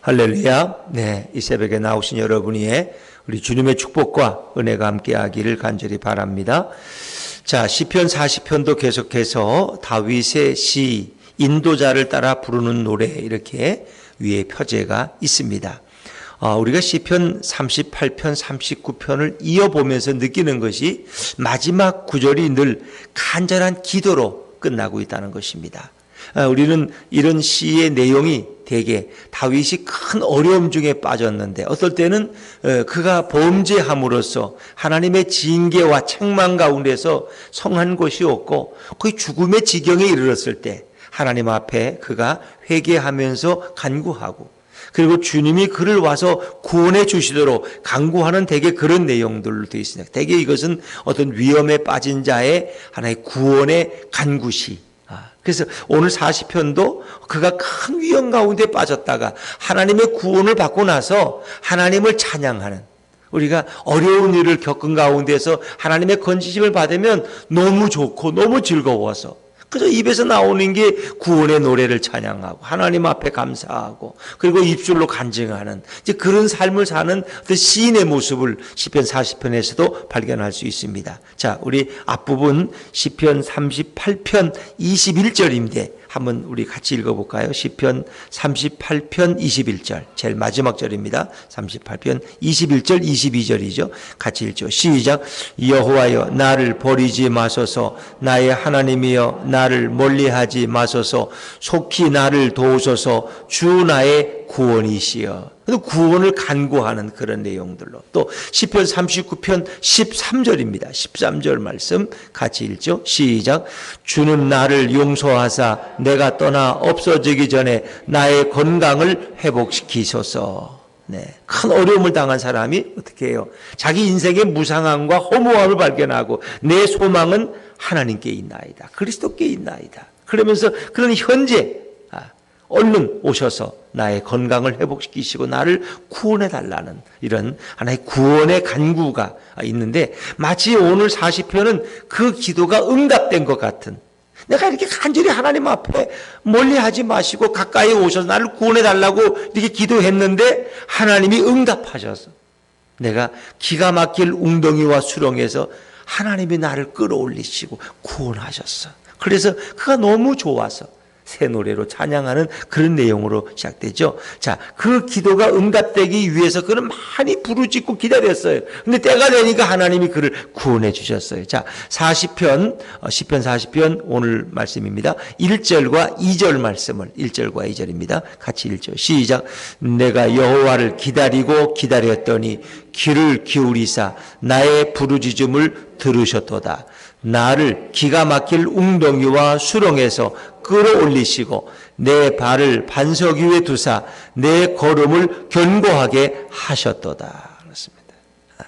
할렐루야. 네, 이 새벽에 나오신 여러분이 우리 주님의 축복과 은혜가 함께하기를 간절히 바랍니다. 자, 시편 40편도 계속해서 다윗의 시, 인도자를 따라 부르는 노래, 이렇게 위에 표제가 있습니다. 우리가 시편 38편, 39편을 이어보면서 느끼는 것이 마지막 구절이 늘 간절한 기도로 끝나고 있다는 것입니다. 우리는 이런 시의 내용이 대개 다윗이 큰 어려움 중에 빠졌는데, 어떨 때는 그가 범죄함으로써 하나님의 징계와 책망 가운데서 성한 것이 없고 거의 죽음의 지경에 이르렀을 때 하나님 앞에 그가 회개하면서 간구하고, 그리고 주님이 그를 와서 구원해 주시도록 간구하는 대개 그런 내용들로 되어 있습니다. 대개 이것은 어떤 위험에 빠진 자의 하나의 구원의 간구시. 그래서 오늘 40편도 그가 큰 위험 가운데 빠졌다가 하나님의 구원을 받고 나서 하나님을 찬양하는, 우리가 어려운 일을 겪은 가운데서 하나님의 건지심을 받으면 너무 좋고 너무 즐거워서 그저 입에서 나오는 게 구원의 노래를 찬양하고 하나님 앞에 감사하고 그리고 입술로 간증하는 이제 그런 삶을 사는 어떤 시인의 모습을 시편 40편에서도 발견할 수 있습니다. 자, 우리 앞부분 시편 38편 21절인데 한번 우리 같이 읽어볼까요? 시편 38편 21절, 제일 마지막 절입니다. 38편 21절 22절이죠. 같이 읽죠. 시작. 여호와여 나를 버리지 마소서, 나의 하나님이여 나를 멀리하지 마소서, 속히 나를 도우소서, 주 나의 구원이시여. 구원을 간구하는 그런 내용들로, 또 시편 39편 13절입니다. 13절 말씀 같이 읽죠. 시작. 주는 나를 용서하사 내가 떠나 없어지기 전에 나의 건강을 회복시키소서. 네, 큰 어려움을 당한 사람이 어떻게 해요? 자기 인생의 무상함과 허무함을 발견하고 내 소망은 하나님께 있나이다, 그리스도께 있나이다. 그러면서 그런 현재 얼른 오셔서 나의 건강을 회복시키시고 나를 구원해 달라는 이런 하나의 구원의 간구가 있는데, 마치 오늘 40편은 그 기도가 응답된 것 같은, 내가 이렇게 간절히 하나님 앞에 멀리하지 마시고 가까이 오셔서 나를 구원해 달라고 이렇게 기도했는데 하나님이 응답하셔서 내가 기가 막힐 웅덩이와 수렁에서 하나님이 나를 끌어올리시고 구원하셨어. 그래서 그가 너무 좋아서 새 노래로 찬양하는 그런 내용으로 시작되죠. 자, 그 기도가 응답되기 위해서 그는 많이 부르짖고 기다렸어요. 근데 때가 되니까 하나님이 그를 구원해 주셨어요. 자, 40편, 시편 40편 오늘 말씀입니다. 1절과 2절 말씀을, 1절과 2절입니다. 같이 읽죠. 시작. 내가 여호와를 기다리고 기다렸더니 귀를 기울이사 나의 부르짖음을 들으셨도다. 나를 기가 막힐 웅덩이와 수렁에서 끌어올리시고 내 발을 반석 위에 두사 내 걸음을 견고하게 하셨도다. 그렇습니다.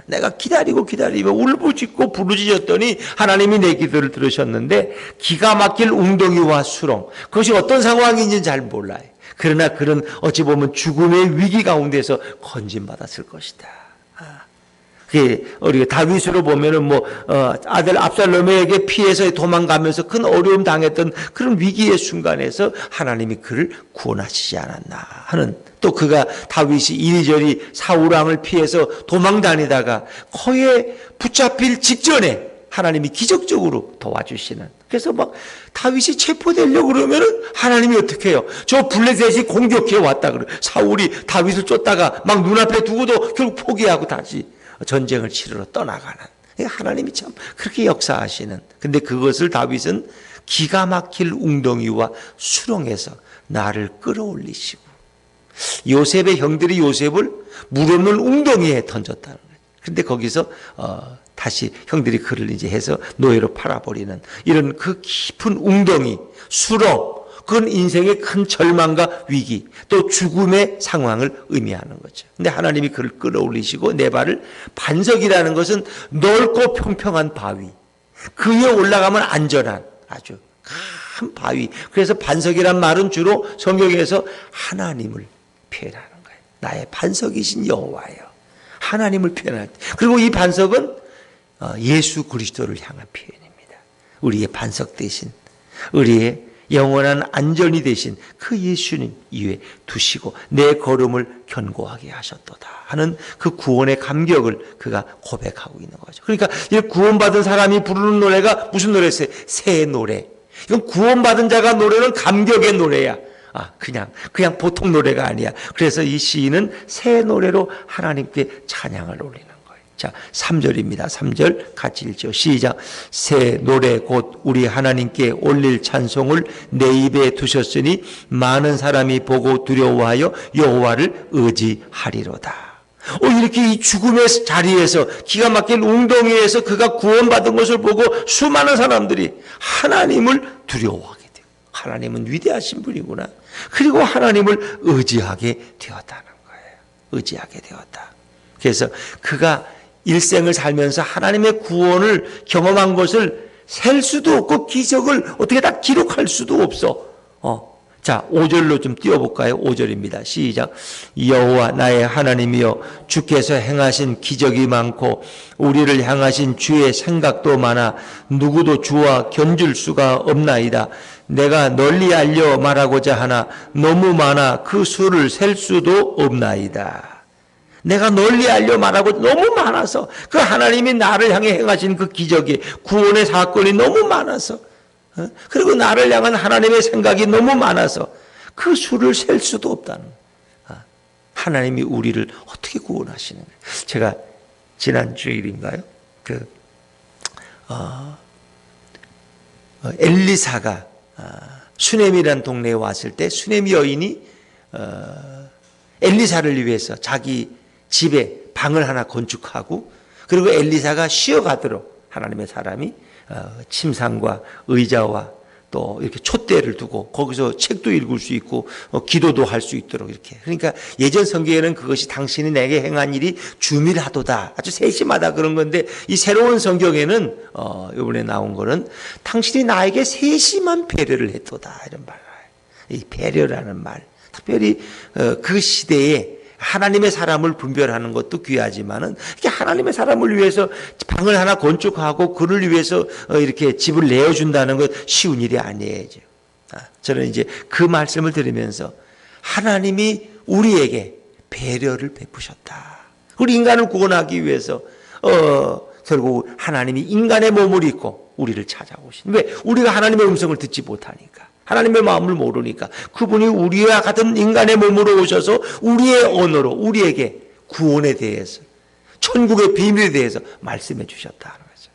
내가 기다리며 울부짖고 부르짖었더니 하나님이 내 기도를 들으셨는데, 기가 막힐 웅덩이와 수렁, 그것이 어떤 상황인지는 잘 몰라요. 그러나 그런 어찌 보면 죽음의 위기 가운데서 건진받았을 것이다. 우리가 다윗으로 보면은 아들 압살롬에게 피해서 도망가면서 큰 어려움 당했던 그런 위기의 순간에서 하나님이 그를 구원하시지 않았나 하는, 또 그가 다윗이 이리저리 사울왕을 피해서 도망 다니다가 거기에 붙잡힐 직전에 하나님이 기적적으로 도와주시는, 그래서 다윗이 체포되려고 그러면은 하나님이 어떻게 해요? 저 블레셋이 공격해 왔다 그래. 사울이 다윗을 쫓다가 막 눈앞에 두고도 결국 포기하고 다시 전쟁을 치르러 떠나가는, 하나님이 참 그렇게 역사하시는. 근데 그것을 다윗은 기가 막힐 웅덩이와 수렁에서 나를 끌어올리시고, 요셉의 형들이 요셉을 물 없는 웅덩이에 던졌다는 거예요. 근데 거기서 다시 형들이 그를 이제 해서 노예로 팔아버리는 이런 그 깊은 웅덩이, 수렁, 그건 인생의 큰 절망과 위기, 또 죽음의 상황을 의미하는 거죠. 근데 하나님이 그를 끌어올리시고 내 발을, 반석이라는 것은 넓고 평평한 바위, 그 위에 올라가면 안전한 아주 큰 바위. 그래서 반석이란 말은 주로 성경에서 하나님을 표현하는 거예요. 나의 반석이신 여호와예요. 하나님을 표현할 때. 그리고 이 반석은 예수 그리스도를 향한 표현입니다. 우리의 반석 대신 우리의 영원한 안전이 되신 그 예수님 위에 두시고 내 걸음을 견고하게 하셨도다 하는 그 구원의 감격을 그가 고백하고 있는 거죠. 그러니까 이 구원받은 사람이 부르는 노래가 무슨 노래였어요? 새 노래. 이건 구원받은 자가 노래는 감격의 노래야. 그냥 보통 노래가 아니야. 그래서 이 시인은 새 노래로 하나님께 찬양을 올리는 거예요. 자, 3절입니다. 3절 같이 읽죠. 시작. 새 노래 곧 우리 하나님께 올릴 찬송을 내 입에 두셨으니 많은 사람이 보고 두려워하여 여호와를 의지하리로다. 이렇게 이 죽음의 자리에서 기가 막힌 웅덩이에서 그가 구원받은 것을 보고 수많은 사람들이 하나님을 두려워하게 돼요. 하나님은 위대하신 분이구나. 그리고 하나님을 의지하게 되었다는 거예요. 의지하게 되었다. 그래서 그가 일생을 살면서 하나님의 구원을 경험한 것을 셀 수도 없고 기적을 어떻게 다 기록할 수도 없어. 자, 5절로 좀 띄워볼까요? 5절입니다. 시작. 여호와 나의 하나님이여 주께서 행하신 기적이 많고 우리를 향하신 주의 생각도 많아 누구도 주와 견줄 수가 없나이다. 내가 널리 알려 말하고자 하나 너무 많아 그 수를 셀 수도 없나이다. 내가 널리 알려 말하고 너무 많아서 그 하나님이 나를 향해 행하신 그 기적이 구원의 사건이 너무 많아서 그리고 나를 향한 하나님의 생각이 너무 많아서 그 수를 셀 수도 없다는 하나님이 우리를 어떻게 구원하시는 거예요. 제가 지난 주일인가요? 엘리사가 수넴이라는 동네에 왔을 때 수넴 여인이 엘리사를 위해서 자기 집에 방을 하나 건축하고 그리고 엘리사가 쉬어가도록 하나님의 사람이 침상과 의자와 또 이렇게 촛대를 두고 거기서 책도 읽을 수 있고 기도도 할 수 있도록 이렇게. 그러니까 예전 성경에는 그것이 당신이 내게 행한 일이 주밀하도다. 아주 세심하다 그런 건데 이 새로운 성경에는 이번에 나온 거는 당신이 나에게 세심한 배려를 했도다 이런 말. 이 배려라는 말. 특별히 그 시대에 하나님의 사람을 분별하는 것도 귀하지만은 이렇게 하나님의 사람을 위해서 방을 하나 건축하고 그를 위해서 이렇게 집을 내어준다는 것 쉬운 일이 아니에요. 저는 이제 그 말씀을 들으면서 하나님이 우리에게 배려를 베푸셨다. 우리 인간을 구원하기 위해서 결국 하나님이 인간의 몸을 입고 우리를 찾아오신. 왜? 우리가 하나님의 음성을 듣지 못하니까. 하나님의 마음을 모르니까 그분이 우리와 같은 인간의 몸으로 오셔서 우리의 언어로 우리에게 구원에 대해서 천국의 비밀에 대해서 말씀해 주셨다는 거죠.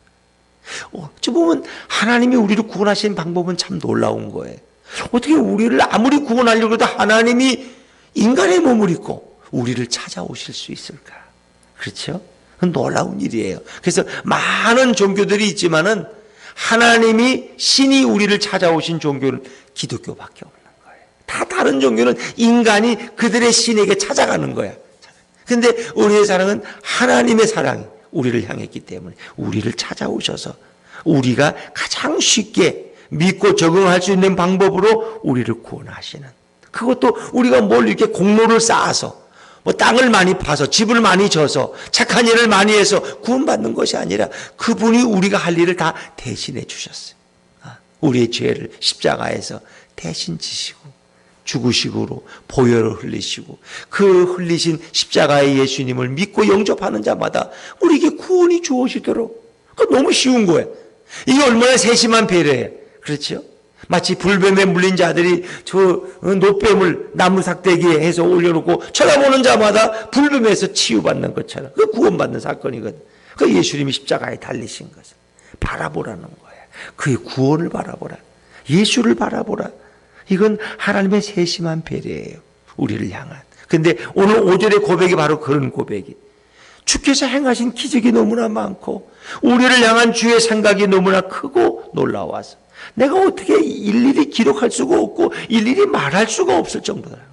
어찌 보면 하나님이 우리를 구원하신 방법은 참 놀라운 거예요. 어떻게 우리를 아무리 구원하려고 해도 하나님이 인간의 몸을 입고 우리를 찾아오실 수 있을까? 그렇죠? 그건 놀라운 일이에요. 그래서 많은 종교들이 있지만은 하나님이 신이 우리를 찾아오신 종교는 기독교밖에 없는 거예요. 다 다른 종교는 인간이 그들의 신에게 찾아가는 거야. 그런데 우리의 사랑은 하나님의 사랑이 우리를 향했기 때문에 우리를 찾아오셔서 우리가 가장 쉽게 믿고 적응할 수 있는 방법으로 우리를 구원하시는, 그것도 우리가 뭘 이렇게 공로를 쌓아서 땅을 많이 파서 집을 많이 져서 착한 일을 많이 해서 구원받는 것이 아니라 그분이 우리가 할 일을 다 대신해 주셨어요. 우리의 죄를 십자가에서 대신 지시고 죽으시고 보혈을 흘리시고 그 흘리신 십자가의 예수님을 믿고 영접하는 자마다 우리에게 구원이 주어지도록. 그거 너무 쉬운 거예요. 이게 얼마나 세심한 배려예요. 그렇죠? 마치 불뱀에 물린 자들이 저 노뱀을 나무 삭대기에 해서 올려놓고 쳐다보는 자마다 불뱀에서 치유받는 것처럼 그 구원받는 사건이거든. 그 예수님이 십자가에 달리신 것을 바라보라는 거예요. 그의 구원을 바라보라. 예수를 바라보라. 이건 하나님의 세심한 배려예요. 우리를 향한. 근데 오늘 5절의 고백이 바로 그런 고백이. 주께서 행하신 기적이 너무나 많고 우리를 향한 주의 생각이 너무나 크고 놀라워서 내가 어떻게 일일이 기록할 수가 없고 일일이 말할 수가 없을 정도라는 거예요.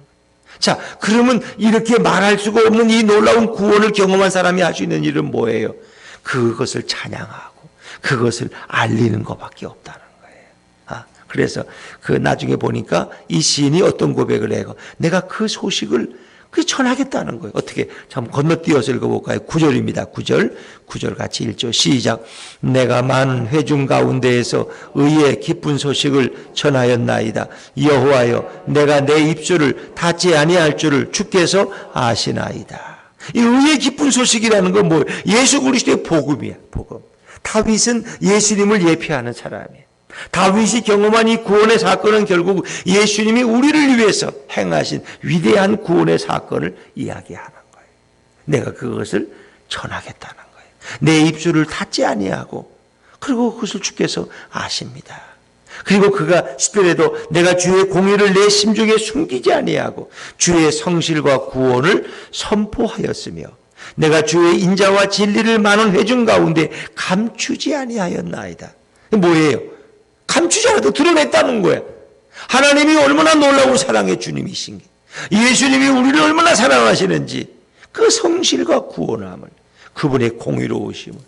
자, 그러면 이렇게 말할 수가 없는 이 놀라운 구원을 경험한 사람이 할 수 있는 일은 뭐예요? 그것을 찬양하고 그것을 알리는 것밖에 없다는 거예요. 그래서 그 나중에 보니까 이 시인이 어떤 고백을 해요? 내가 그 소식을 그 전하겠다는 거예요. 어떻게 참 건너뛰어서 읽어볼까요? 9절입니다. 9절 같이 읽죠. 시작. 내가 많은 회중 가운데에서 의의 기쁜 소식을 전하였나이다. 여호와여, 내가 내 입술을 닫지 아니할 줄을 주께서 아시나이다. 이 의의 기쁜 소식이라는 건 뭐 예수 그리스도의 복음이야. 복음. 다윗은 예수님을 예표하는 사람이에요. 다윗이 경험한 이 구원의 사건은 결국 예수님이 우리를 위해서 행하신 위대한 구원의 사건을 이야기하는 거예요. 내가 그것을 전하겠다는 거예요. 내 입술을 닫지 아니하고, 그리고 그것을 주께서 아십니다. 그리고 그가 10절에도 내가 주의 공의를 내 심중에 숨기지 아니하고 주의 성실과 구원을 선포하였으며 내가 주의 인자와 진리를 많은 회중 가운데 감추지 아니하였나이다. 뭐예요? 감추지 않아도 드러냈다는 거야. 하나님이 얼마나 놀라운 사랑의 주님이신 게, 예수님이 우리를 얼마나 사랑하시는지, 그 성실과 구원함을, 그분의 공의로우심을,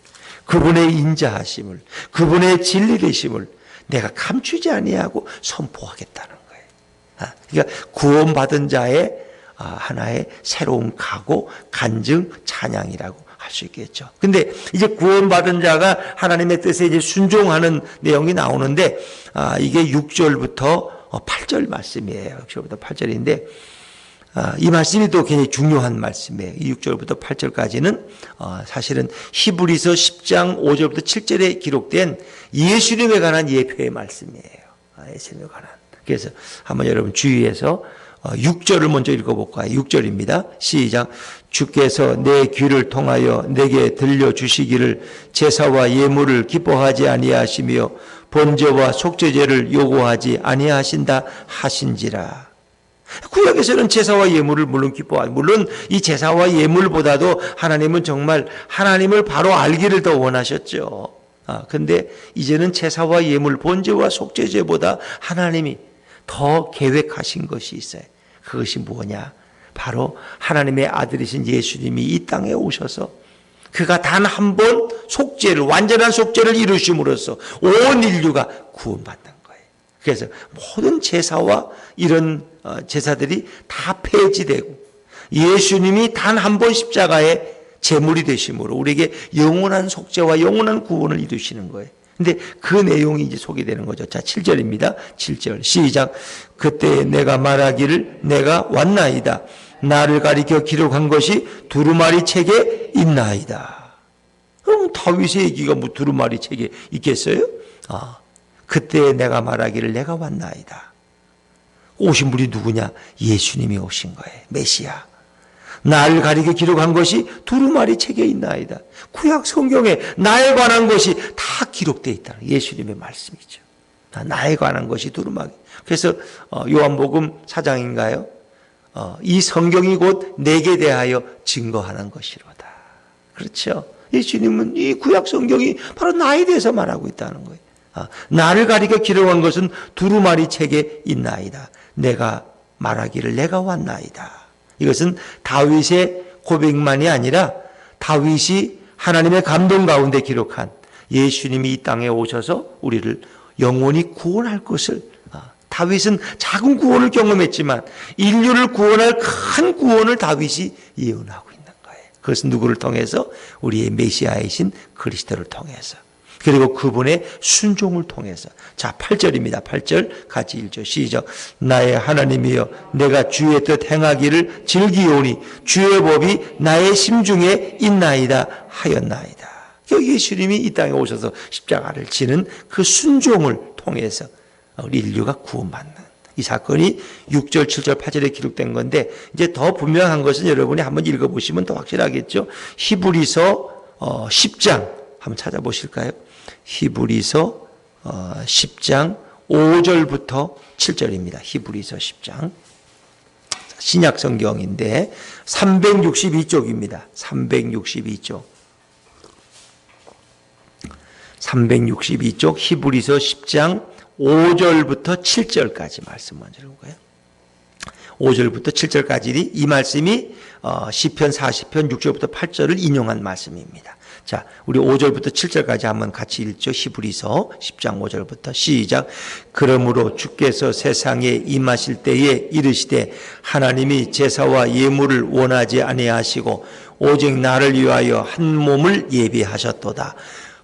그분의 인자하심을, 그분의 진리되심을 내가 감추지 아니하고 선포하겠다는 거예요. 그러니까 구원받은 자의 하나의 새로운 각오, 간증, 찬양이라고 할 수 있겠죠. 근데 이제 구원받은 자가 하나님의 뜻에 이제 순종하는 내용이 나오는데, 이게 6절부터 8절 말씀이에요. 6절부터 8절인데, 이 말씀이 또 굉장히 중요한 말씀이에요. 이 6절부터 8절까지는 사실은 히브리서 10장 5절부터 7절에 기록된 예수님에 관한 예표의 말씀이에요. 예수님에 관한. 그래서 한번 여러분 주의해서 6절을 먼저 읽어볼까요? 6절입니다. 시작. 주께서 내 귀를 통하여 내게 들려주시기를 제사와 예물을 기뻐하지 아니하시며 번제와 속죄제를 요구하지 아니하신다 하신지라. 구약에서는 제사와 예물을 물론 기뻐하고, 물론 이 제사와 예물보다도 하나님은 정말 하나님을 바로 알기를 더 원하셨죠. 근데 이제는 제사와 예물, 번제와 속죄제보다 하나님이 더 계획하신 것이 있어요. 그것이 뭐냐? 바로 하나님의 아들이신 예수님이 이 땅에 오셔서 그가 단 한 번 속죄를, 완전한 속죄를 이루심으로써 온 인류가 구원받는 거예요. 그래서 모든 제사와 이런 제사들이 다 폐지되고 예수님이 단 한 번 십자가에 제물이 되심으로 우리에게 영원한 속죄와 영원한 구원을 이루시는 거예요. 근데 그 내용이 이제 소개되는 거죠. 자, 7절입니다. 7절 시작. 그때 내가 말하기를 내가 왔나이다. 나를 가리켜 기록한 것이 두루마리 책에 있나이다. 그럼 다윗의 얘기가 뭐 두루마리 책에 있겠어요? 그때 내가 말하기를 내가 왔나이다. 오신 분이 누구냐? 예수님이 오신 거예요. 메시아. 나를 가리켜 기록한 것이 두루마리 책에 있나이다. 구약 성경에 나에 관한 것이 다 기록되어 있다. 예수님의 말씀이죠. 나에 관한 것이 두루마리. 그래서 요한복음 4장인가요? 이 성경이 곧 내게 대하여 증거하는 것이로다. 그렇죠? 예수님은 이 구약 성경이 바로 나에 대해서 말하고 있다는 거예요. 나를 가리켜 기록한 것은 두루마리 책에 있나이다. 내가 말하기를 내가 왔나이다. 이것은 다윗의 고백만이 아니라 다윗이 하나님의 감동 가운데 기록한 예수님이 이 땅에 오셔서 우리를 영원히 구원할 것을, 다윗은 작은 구원을 경험했지만 인류를 구원할 큰 구원을 다윗이 예언하고 있는 거예요. 그것은 누구를 통해서? 우리의 메시아이신 그리스도를 통해서, 그리고 그분의 순종을 통해서. 자, 8절입니다. 8절 같이 읽죠. 시작. 나의 하나님이여, 내가 주의 뜻 행하기를 즐기오니 주의 법이 나의 심중에 있나이다 하였나이다. 예수님이 이 땅에 오셔서 십자가를 지는 그 순종을 통해서 우리 인류가 구원받는 이 사건이 6절, 7절, 8절에 기록된 건데, 이제 더 분명한 것은 여러분이 한번 읽어보시면 더 확실하겠죠. 히브리서 10장 한번 찾아보실까요? 히브리서 10장 5절부터 7절입니다. 히브리서 10장. 신약 성경인데 362쪽입니다. 362쪽. 362쪽 히브리서 10장 5절부터 7절까지 말씀 먼저 읽어볼까요? 5절부터 7절까지 이 말씀이 시편 40편 6절부터 8절을 인용한 말씀입니다. 자, 우리 5절부터 7절까지 한번 같이 읽죠. 히브리서 10장 5절부터 시작. 그러므로 주께서 세상에 임하실 때에 이르시되 하나님이 제사와 예물을 원하지 아니하시고 오직 나를 위하여 한 몸을 예비하셨도다.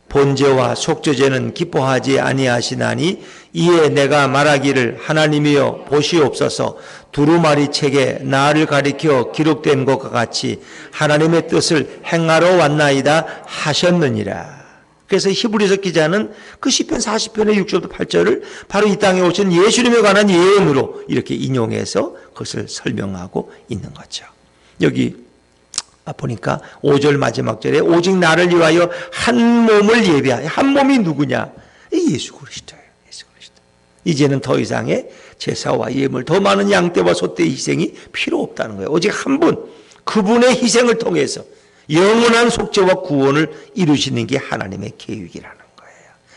번제와 속죄제는 기뻐하지 아니하시나니 이에 내가 말하기를 하나님이여 보시옵소서. 두루마리 책에 나를 가리켜 기록된 것과 같이 하나님의 뜻을 행하러 왔나이다 하셨느니라. 그래서 히브리서 기자는 그 시편 40편의 6절부터 8절을 바로 이 땅에 오신 예수님에 관한 예언으로 이렇게 인용해서 그것을 설명하고 있는 거죠. 여기 보니까 5절 마지막 절에 오직 나를 위하여 한 몸을 예비하여, 한 몸이 누구냐? 예수 그리스도예요. 예수 그리스도. 이제는 더 이상의 제사와 예물, 더 많은 양떼와 소떼의 희생이 필요 없다는 거예요. 오직 한 분, 그분의 희생을 통해서 영원한 속죄와 구원을 이루시는 게 하나님의 계획이라는 거예요.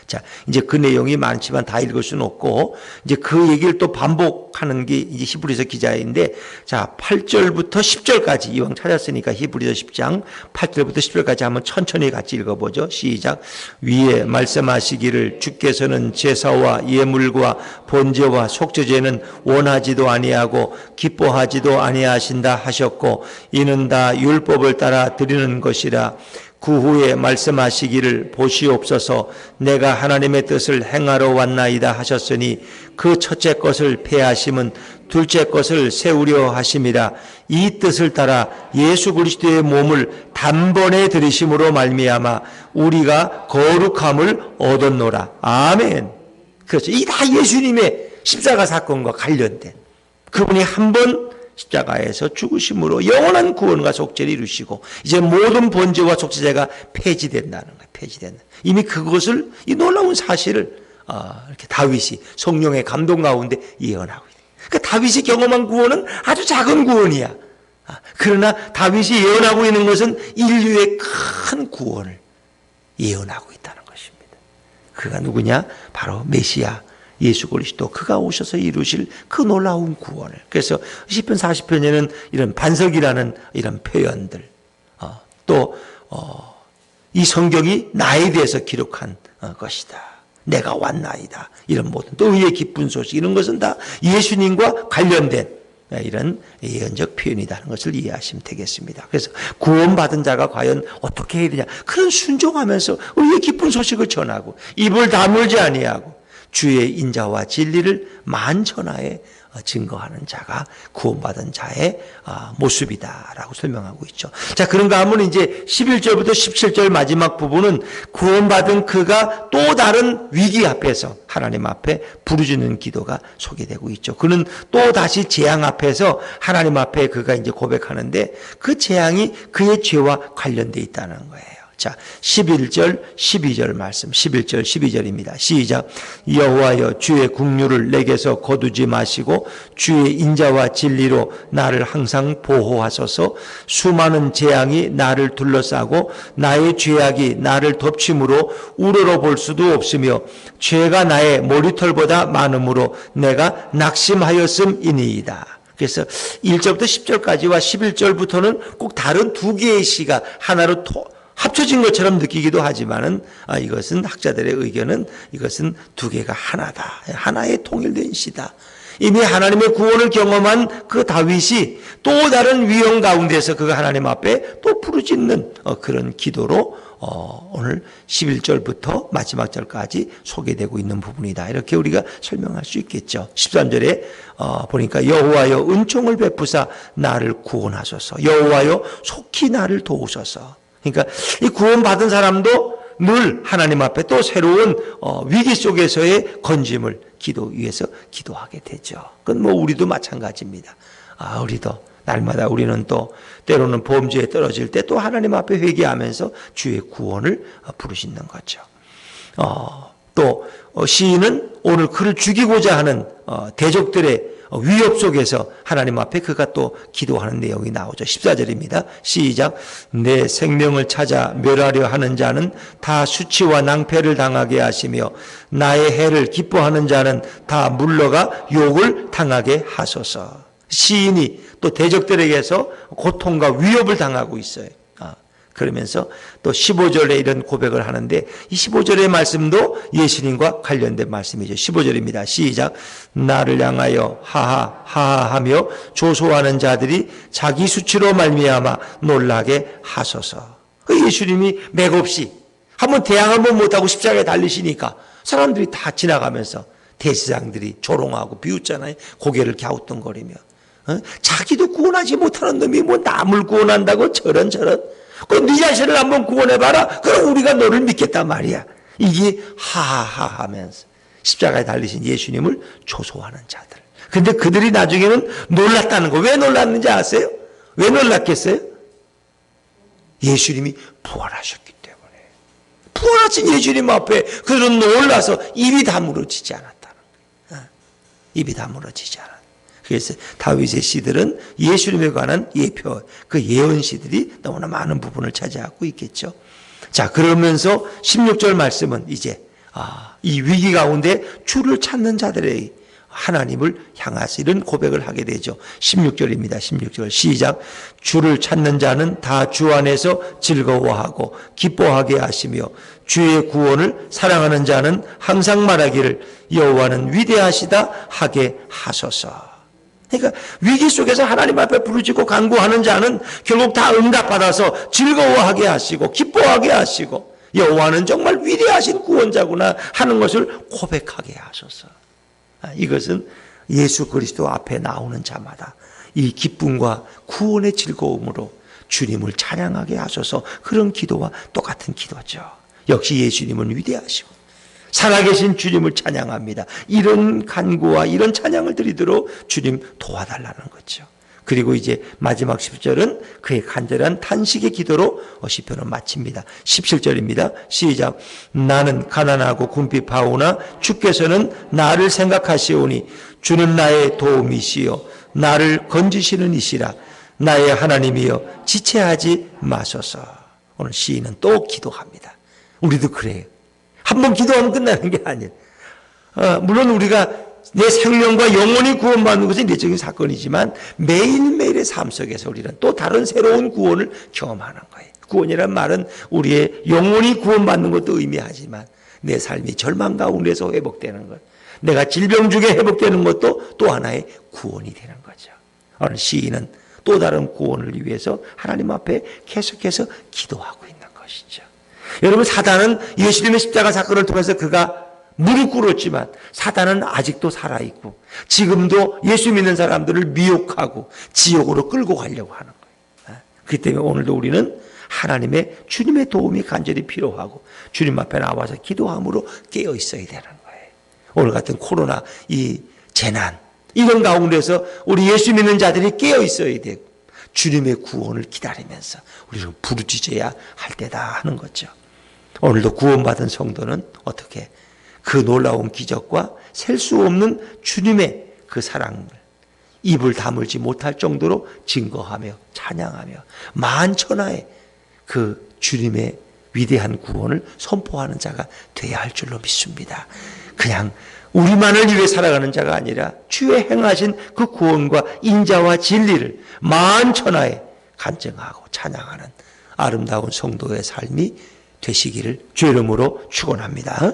자, 이제 그 내용이 많지만 다 읽을 수는 없고, 이제 그 얘기를 또 반복하는 게 이제 히브리서 기자인데, 자, 8절부터 10절까지 이왕 찾았으니까 히브리서 10장 8절부터 10절까지 한번 천천히 같이 읽어보죠. 시작. 위에 말씀하시기를 주께서는 제사와 예물과 번제와 속죄제는 원하지도 아니하고 기뻐하지도 아니하신다 하셨고, 이는 다 율법을 따라 드리는 것이라. 그 후에 말씀하시기를 보시옵소서. 내가 하나님의 뜻을 행하러 왔나이다 하셨으니 그 첫째 것을 폐하심은 둘째 것을 세우려 하심이라. 이 뜻을 따라 예수 그리스도의 몸을 단번에 들이심으로 말미암아 우리가 거룩함을 얻었노라. 아멘. 그렇죠. 이 다 예수님의 십자가 사건과 관련된, 그분이 한번 십자가에서 죽으심으로 영원한 구원과 속죄를 이루시고 이제 모든 번제와 속죄제가 폐지된다는 거예요. 폐지된다. 이미 그것을, 이 놀라운 사실을 이렇게 다윗이 성령의 감동 가운데 예언하고 있다. 그러니까 다윗이 경험한 구원은 아주 작은 구원이야. 그러나 다윗이 예언하고 있는 것은 인류의 큰 구원을 예언하고 있다는 것입니다. 그가 누구냐? 바로 메시아 예수 그리스도, 그가 오셔서 이루실 그 놀라운 구원을. 그래서 시편 40편에는 이런 반석이라는 이런 표현들, 또 이 성경이 나에 대해서 기록한 것이다. 내가 왔나이다. 이런 모든, 또 의의 기쁜 소식, 이런 것은 다 예수님과 관련된 이런 예언적 표현이라는 것을 이해하시면 되겠습니다. 그래서 구원받은 자가 과연 어떻게 해야 되냐? 그런 순종하면서 의의 기쁜 소식을 전하고 입을 다물지 아니하고 주의 인자와 진리를 만천하에 증거하는 자가 구원받은 자의 모습이다라고 설명하고 있죠. 자, 그런가 하면 이제 11절부터 17절 마지막 부분은 구원받은 그가 또 다른 위기 앞에서 하나님 앞에 부르짖는 기도가 소개되고 있죠. 그는 또 다시 재앙 앞에서 하나님 앞에 그가 이제 고백하는데 그 재앙이 그의 죄와 관련되어 있다는 거예요. 자, 11절, 12절 말씀, 11절, 12절입니다. 시작. 여호와여 주의 국류를 내게서 거두지 마시고 주의 인자와 진리로 나를 항상 보호하소서. 수많은 재앙이 나를 둘러싸고 나의 죄악이 나를 덮침으로 우러러볼 수도 없으며 죄가 나의 머리털보다 많음으로 내가 낙심하였음이니이다. 그래서 1절부터 10절까지와 11절부터는 꼭 다른 두 개의 시가 하나로 합쳐진 것처럼 느끼기도 하지만은 이것은 학자들의 의견은 이것은 두 개가 하나다. 하나의 통일된 시다. 이미 하나님의 구원을 경험한 그 다윗이 또 다른 위험 가운데서 그가 하나님 앞에 또 부르짖는 그런 기도로 오늘 11절부터 마지막 절까지 소개되고 있는 부분이다. 이렇게 우리가 설명할 수 있겠죠. 13절에 보니까 여호와여 은총을 베푸사 나를 구원하소서. 여호와여 속히 나를 도우소서. 그러니까 이 구원받은 사람도 늘 하나님 앞에 또 새로운 위기 속에서의 건짐을 위해서 기도하게 되죠. 그건 뭐 우리도 마찬가지입니다. 우리도 날마다 우리는 또 때로는 범죄에 떨어질 때 또 하나님 앞에 회개하면서 주의 구원을 부르시는 거죠. 또 시인은 오늘 그를 죽이고자 하는 대적들의 위협 속에서 하나님 앞에 그가 또 기도하는 내용이 나오죠. 14절입니다. 시작. 내 생명을 찾아 멸하려 하는 자는 다 수치와 낭패를 당하게 하시며 나의 해를 기뻐하는 자는 다 물러가 욕을 당하게 하소서. 시인이 또 대적들에게서 고통과 위협을 당하고 있어요. 그러면서 또 15절에 이런 고백을 하는데 이 15절의 말씀도 예수님과 관련된 말씀이죠. 15절입니다. 시작. 나를 향하여 하하하하하며 조소하는 자들이 자기 수치로 말미암아 놀라게 하소서. 예수님이 맥없이 한번 대항 한번 못하고 십자가에 달리시니까 사람들이 다 지나가면서 대제사장들이 조롱하고 비웃잖아요. 고개를 갸우뚱거리며. 자기도 구원하지 못하는 놈이 뭐 남을 구원한다고 저런 그럼 네 자신을 한번 구원해봐라. 그럼 우리가 너를 믿겠단 말이야. 이게 하하하 하면서 십자가에 달리신 예수님을 조소하는 자들. 근데 그들이 나중에는 놀랐다는 거. 왜 놀랐는지 아세요? 왜 놀랐겠어요? 예수님이 부활하셨기 때문에. 부활하신 예수님 앞에 그들은 놀라서 입이 다물어지지 않았다는 거예요. 입이 다물어지지 않았다. 그래서 다윗의 시들은 예수님에 관한 예표, 그 예언시들이 너무나 많은 부분을 차지하고 있겠죠. 자, 그러면서 16절 말씀은 이제 이 위기 가운데 주를 찾는 자들의 하나님을 향해서 이런 고백을 하게 되죠. 16절입니다. 16절 시작. 주를 찾는 자는 다 주 안에서 즐거워하고 기뻐하게 하시며 주의 구원을 사랑하는 자는 항상 말하기를 여호와는 위대하시다 하게 하소서. 그러니까 위기 속에서 하나님 앞에 부르짖고 간구하는 자는 결국 다 응답받아서 즐거워하게 하시고 기뻐하게 하시고 여호와는 정말 위대하신 구원자구나 하는 것을 고백하게 하소서. 이것은 예수 그리스도 앞에 나오는 자마다 이 기쁨과 구원의 즐거움으로 주님을 찬양하게 하소서. 그런 기도와 똑같은 기도죠. 역시 예수님은 위대하시고 살아계신 주님을 찬양합니다. 이런 간구와 이런 찬양을 드리도록 주님 도와달라는 거죠. 그리고 이제 마지막 10절은 그의 간절한 탄식의 기도로 시편을 마칩니다. 17절입니다. 시작. 나는 가난하고 궁핍하오나 주께서는 나를 생각하시오니 주는 나의 도움이시요 나를 건지시는 이시라. 나의 하나님이여 지체하지 마소서. 오늘 시인은 또 기도합니다. 우리도 그래요. 한번 기도하면 끝나는 게 아니에요. 물론 우리가 내 생명과 영혼이 구원받는 것은 내적인 사건이지만 매일매일의 삶 속에서 우리는 또 다른 새로운 구원을 경험하는 거예요. 구원이라는 말은 우리의 영혼이 구원받는 것도 의미하지만 내 삶이 절망 가운데서 회복되는 것, 내가 질병 중에 회복되는 것도 또 하나의 구원이 되는 거죠. 오늘 시인은 또 다른 구원을 위해서 하나님 앞에 계속해서 기도하고 있는 것이죠. 여러분, 사단은 예수님의 십자가 사건을 통해서 그가 무릎 꿇었지만 사단은 아직도 살아있고 지금도 예수 믿는 사람들을 미혹하고 지옥으로 끌고 가려고 하는 거예요. 그렇기 때문에 오늘도 우리는 하나님의 주님의 도움이 간절히 필요하고 주님 앞에 나와서 기도함으로 깨어 있어야 되는 거예요. 오늘 같은 코로나 이 재난 이런 가운데서 우리 예수 믿는 자들이 깨어 있어야 되고 주님의 구원을 기다리면서 우리는 부르짖어야 할 때다 하는 거죠. 오늘도 구원받은 성도는 어떻게 그 놀라운 기적과 셀 수 없는 주님의 그 사랑을 입을 다물지 못할 정도로 증거하며 찬양하며 만천하에 그 주님의 위대한 구원을 선포하는 자가 되어야 할 줄로 믿습니다. 그냥 우리만을 위해 살아가는 자가 아니라 주의 행하신 그 구원과 인자와 진리를 만천하에 간증하고 찬양하는 아름다운 성도의 삶이 되시기를 주의 이름으로 축원합니다.